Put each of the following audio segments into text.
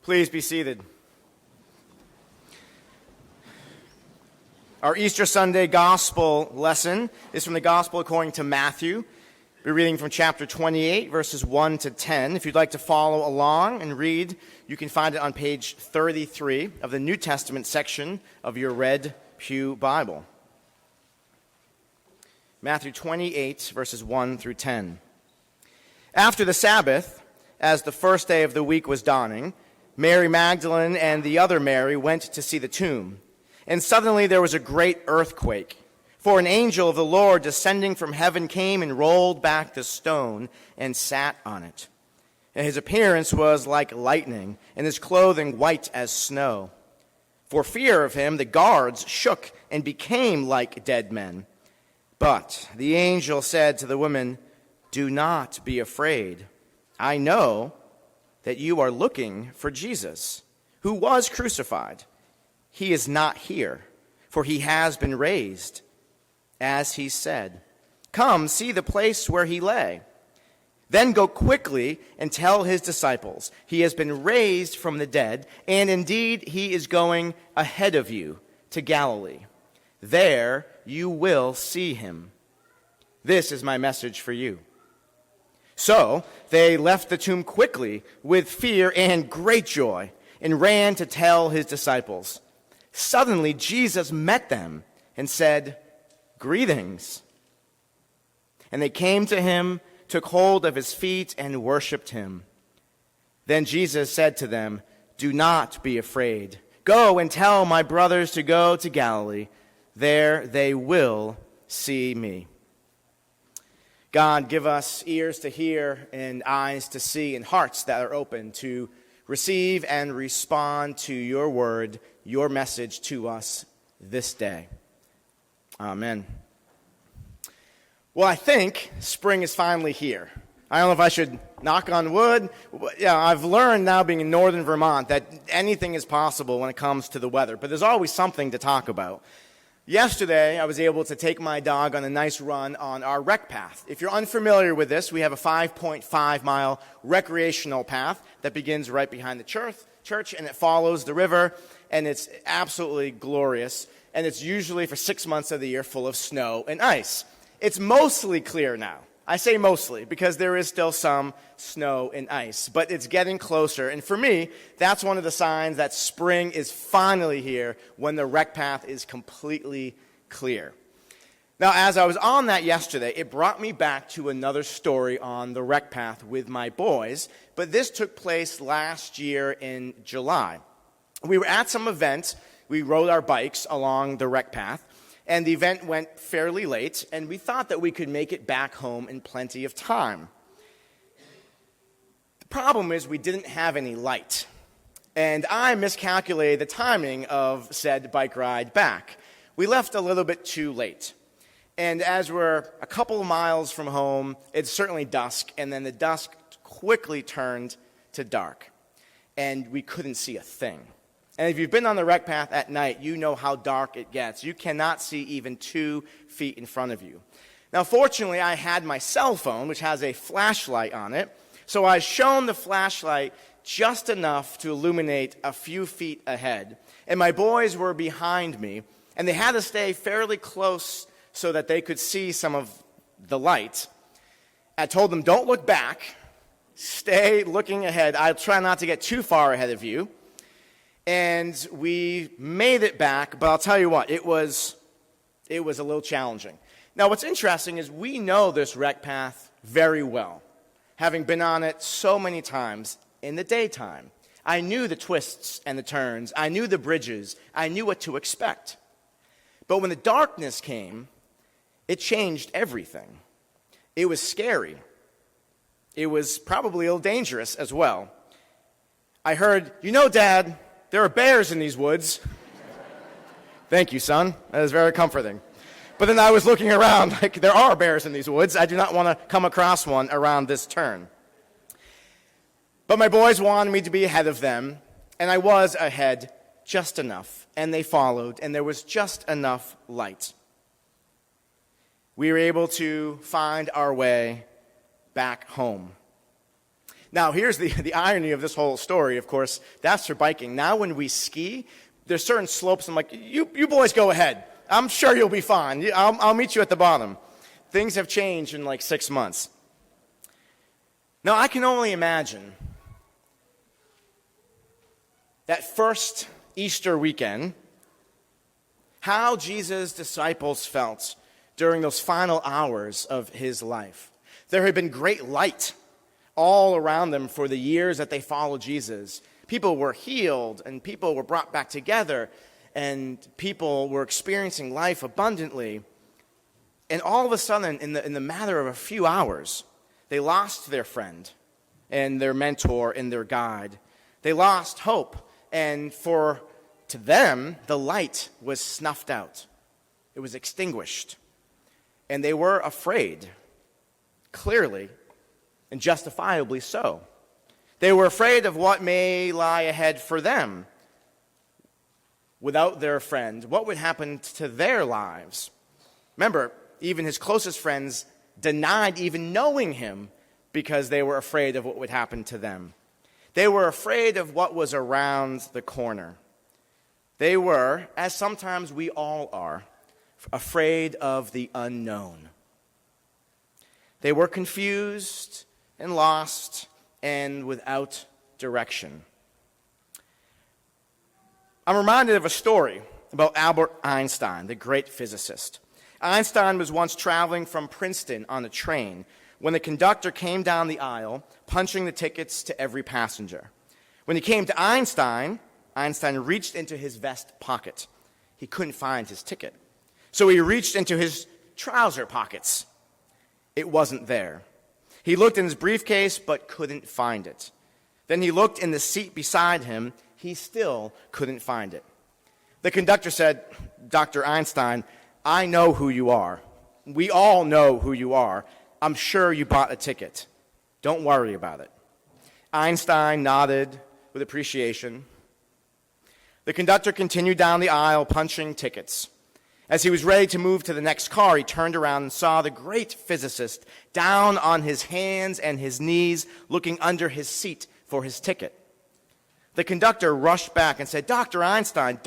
Please be seated. Our Easter Sunday gospel lesson is from the Gospel according to Matthew. We're reading from chapter 28, verses 1 to 10. If you'd like to follow along and read, you can find it on page 33 of the New Testament section of your Red Pew Bible. Matthew 28, verses 1 through 10. After the Sabbath, as the first day of the week was dawning, Mary Magdalene and the other Mary went to see the tomb. And suddenly there was a great earthquake, for an angel of the Lord descending from heaven came and rolled back the stone and sat on it. And his appearance was like lightning, and his clothing white as snow. For fear of him, the guards shook and became like dead men. But the angel said to the women, "Do not be afraid. I know that you are looking for Jesus, who was crucified. He is not here, for he has been raised, as he said. Come, see the place where he lay. Then go quickly and tell his disciples, he has been raised from the dead, and indeed he is going ahead of you to Galilee. There you will see him. This is my message for you." So they left the tomb quickly with fear and great joy and ran to tell his disciples. Suddenly Jesus met them and said, "Greetings." And they came to him, took hold of his feet, and worshipped him. Then Jesus said to them, "Do not be afraid. Go and tell my brothers to go to Galilee. There they will see me." God, give us ears to hear and eyes to see and hearts that are open to receive and respond to your word, your message to us this day. Amen. Well, I think spring is finally here. I don't know if I should knock on wood. Yeah, I've learned now being in northern Vermont that anything is possible when it comes to the weather, but there's always something to talk about. Yesterday, I was able to take my dog on a nice run on our rec path. If you're unfamiliar with this, we have a 5.5-mile recreational path that begins right behind the church, and it follows the river, and it's absolutely glorious. And it's usually for 6 months of the year full of snow and ice. It's mostly clear now. I say mostly because there is still some snow and ice, but it's getting closer. And for me, that's one of the signs that spring is finally here, when the rec path is completely clear. Now, as I was on that yesterday, it brought me back to another story on the rec path with my boys, but this took place last year in July. We were at some event. We rode our bikes along the rec path, and the event went fairly late, and we thought that we could make it back home in plenty of time. The problem is we didn't have any light, and I miscalculated the timing of said bike ride back. We left a little bit too late, and as we're a couple of miles from home, it's certainly dusk, and then the dusk quickly turned to dark, and we couldn't see a thing. And if you've been on the rec path at night, you know how dark it gets. You cannot see even 2 feet in front of you. Now, fortunately, I had my cell phone, which has a flashlight on it, so I shone the flashlight just enough to illuminate a few feet ahead. And my boys were behind me, and they had to stay fairly close so that they could see some of the light. I told them, "Don't look back. Stay looking ahead. I'll try not to get too far ahead of you." And we made it back, but I'll tell you what, it was a little challenging. Now, what's interesting is we know this rec path very well, having been on it so many times in the daytime. I knew the twists and the turns. I knew the bridges. I knew what to expect. But when the darkness came, it changed everything. It was scary. It was probably a little dangerous as well. I heard, "You know, Dad, there are bears in these woods." Thank you, son. That is very comforting. But then I was looking around like, there are bears in these woods. I do not want to come across one around this turn. But my boys wanted me to be ahead of them, and I was ahead just enough, and they followed, and there was just enough light. We were able to find our way back home. Now, here's the irony of this whole story, of course. That's for biking. Now, when we ski, there's certain slopes. I'm like, you boys go ahead. I'm sure you'll be fine. I'll meet you at the bottom. Things have changed in like 6 months. Now, I can only imagine that first Easter weekend, how Jesus' disciples felt during those final hours of his life. There had been great light all around them for the years that they followed Jesus. People were healed, and people were brought back together, and people were experiencing life abundantly. And all of a sudden, in the matter of a few hours, they lost their friend and their mentor and their guide. They lost hope, and to them, the light was snuffed out. It was extinguished. And they were afraid, clearly, and justifiably so. They were afraid of what may lie ahead for them. Without their friend, what would happen to their lives? Remember, even his closest friends denied even knowing him because they were afraid of what would happen to them. They were afraid of what was around the corner. They were, as sometimes we all are, afraid of the unknown. They were confused and lost and without direction. I'm reminded of a story about Albert Einstein, the great physicist. Einstein was once traveling from Princeton on a train when the conductor came down the aisle, punching the tickets to every passenger. When he came to Einstein reached into his vest pocket. He couldn't find his ticket. So he reached into his trouser pockets. It wasn't there. He looked in his briefcase but couldn't find it. Then he looked in the seat beside him. He still couldn't find it. The conductor said, "Dr. Einstein, I know who you are. We all know who you are. I'm sure you bought a ticket. Don't worry about it." Einstein nodded with appreciation. The conductor continued down the aisle, punching tickets. As he was ready to move to the next car, he turned around and saw the great physicist down on his hands and his knees, looking under his seat for his ticket. The conductor rushed back and said, Dr. Einstein,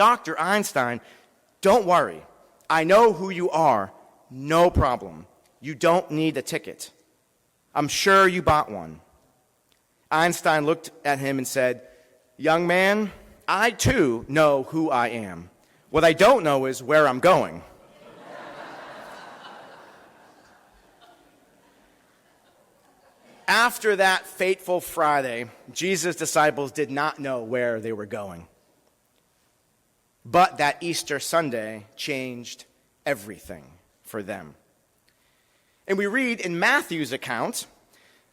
don't worry. I know who you are. No problem. You don't need a ticket. I'm sure you bought one." Einstein looked at him and said, "Young man, I too know who I am. What I don't know is where I'm going." After that fateful Friday, Jesus' disciples did not know where they were going. But that Easter Sunday changed everything for them. And we read in Matthew's account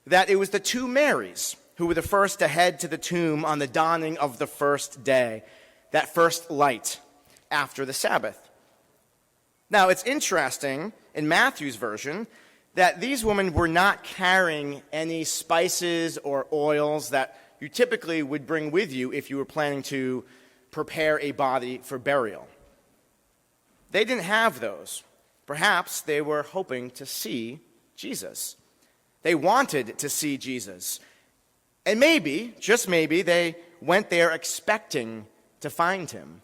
that it was the two Marys who were the first to head to the tomb on the dawning of the first day, that first light after the Sabbath. Now, it's interesting in Matthew's version that these women were not carrying any spices or oils that you typically would bring with you if you were planning to prepare a body for burial. They didn't have those. Perhaps they were hoping to see Jesus. They wanted to see Jesus. And maybe, just maybe, they went there expecting to find him.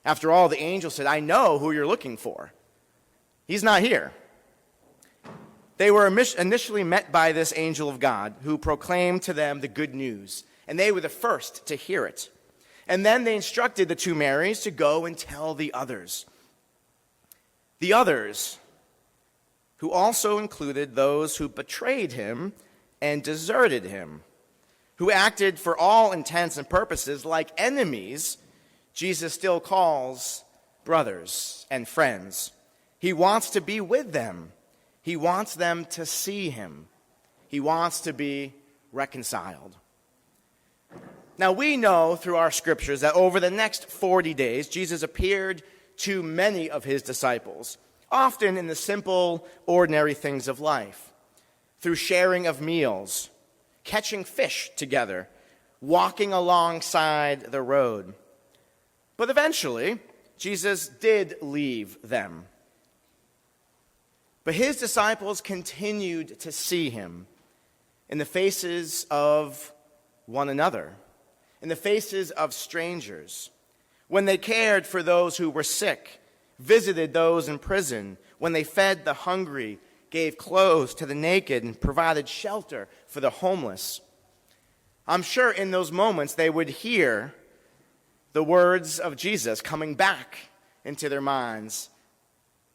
After all, the angel said, "I know who you're looking for. He's not here." They were initially met by this angel of God who proclaimed to them the good news, and they were the first to hear it. And then they instructed the two Marys to go and tell the others. The others, who also included those who betrayed him and deserted him, who acted for all intents and purposes like enemies, Jesus still calls brothers and friends. He wants to be with them. He wants them to see him. He wants to be reconciled. Now, we know through our scriptures that over the next 40 days, Jesus appeared to many of his disciples, often in the simple, ordinary things of life, through sharing of meals, catching fish together, walking alongside the road. But eventually, Jesus did leave them. But his disciples continued to see him in the faces of one another, in the faces of strangers, when they cared for those who were sick, visited those in prison, when they fed the hungry, gave clothes to the naked, and provided shelter for the homeless. I'm sure in those moments they would hear the words of Jesus coming back into their minds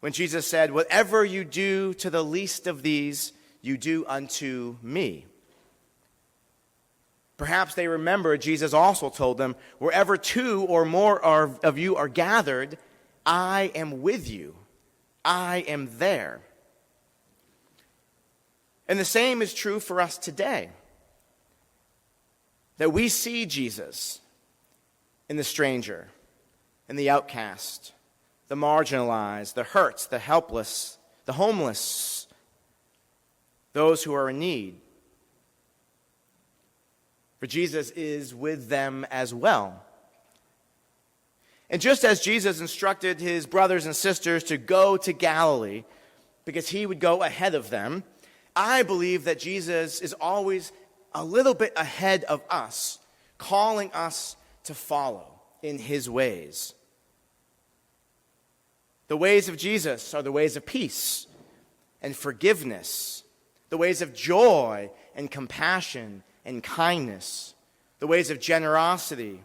when Jesus said, "Whatever you do to the least of these, you do unto me." Perhaps they remember Jesus also told them, "Wherever two or more of you are gathered, I am with you. I am there." And the same is true for us today. That we see Jesus in the stranger, in the outcast, the marginalized, the hurt, the helpless, the homeless, those who are in need. For Jesus is with them as well. And just as Jesus instructed his brothers and sisters to go to Galilee because he would go ahead of them, I believe that Jesus is always a little bit ahead of us, calling us to follow in his ways. The ways of Jesus are the ways of peace and forgiveness, the ways of joy and compassion and kindness, the ways of generosity,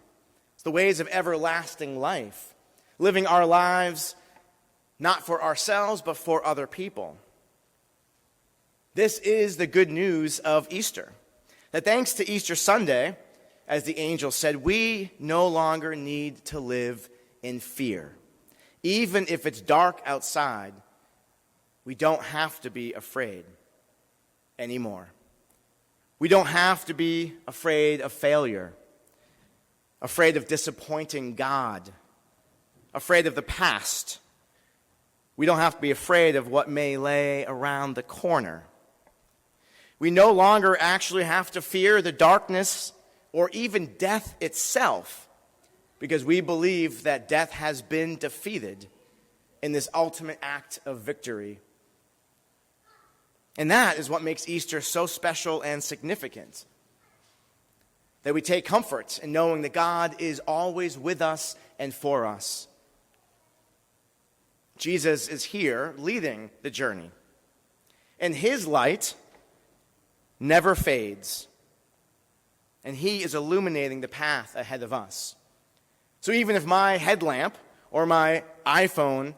the ways of everlasting life, living our lives not for ourselves but for other people. This is the good news of Easter, that thanks to Easter Sunday, as the angel said, we no longer need to live in fear. Even if it's dark outside, we don't have to be afraid anymore. We don't have to be afraid of failure, afraid of disappointing God, afraid of the past. We don't have to be afraid of what may lay around the corner. We no longer actually have to fear the darkness or even death itself, because we believe that death has been defeated in this ultimate act of victory. And that is what makes Easter so special and significant, that we take comfort in knowing that God is always with us and for us. Jesus is here leading the journey, and his light never fades, and he is illuminating the path ahead of us. So even if my headlamp or my iPhone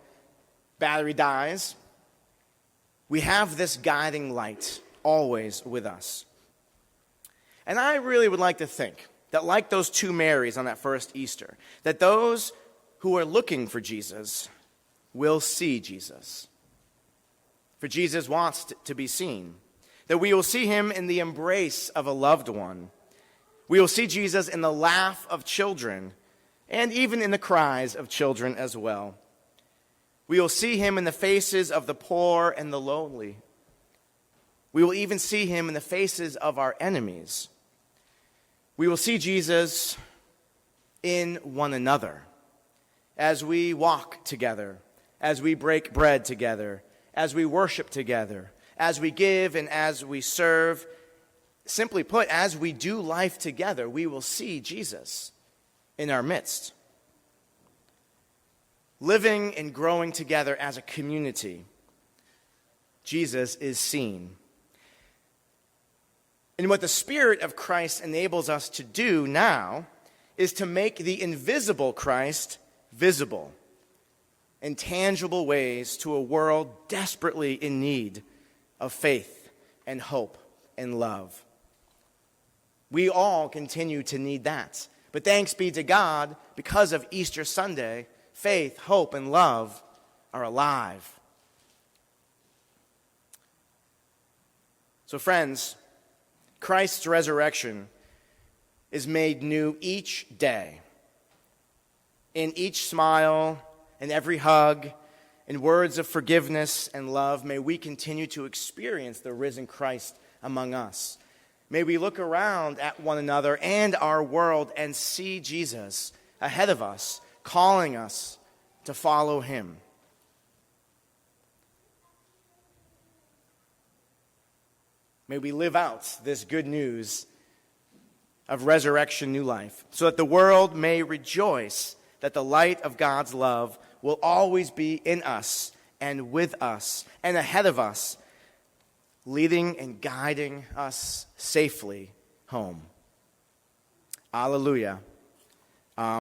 battery dies, we have this guiding light always with us. And I really would like to think that, like those two Marys on that first Easter, that those who are looking for Jesus will see Jesus. For Jesus wants to be seen. That we will see him in the embrace of a loved one. We will see Jesus in the laugh of children, and even in the cries of children as well. We will see him in the faces of the poor and the lonely. We will even see him in the faces of our enemies. We will see Jesus in one another as we walk together, as we break bread together, as we worship together, as we give and as we serve. Simply put, as we do life together, we will see Jesus in our midst. Living and growing together as a community, Jesus is seen. And what the Spirit of Christ enables us to do now is to make the invisible Christ visible in tangible ways to a world desperately in need of faith and hope and love. We all continue to need that. But thanks be to God, because of Easter Sunday, faith, hope, and love are alive. So friends, Christ's resurrection is made new each day. In each smile, in every hug, in words of forgiveness and love, may we continue to experience the risen Christ among us. May we look around at one another and our world and see Jesus ahead of us, calling us to follow him. May we live out this good news of resurrection, new life, so that the world may rejoice that the light of God's love will always be in us and with us and ahead of us, leading and guiding us safely home. Alleluia.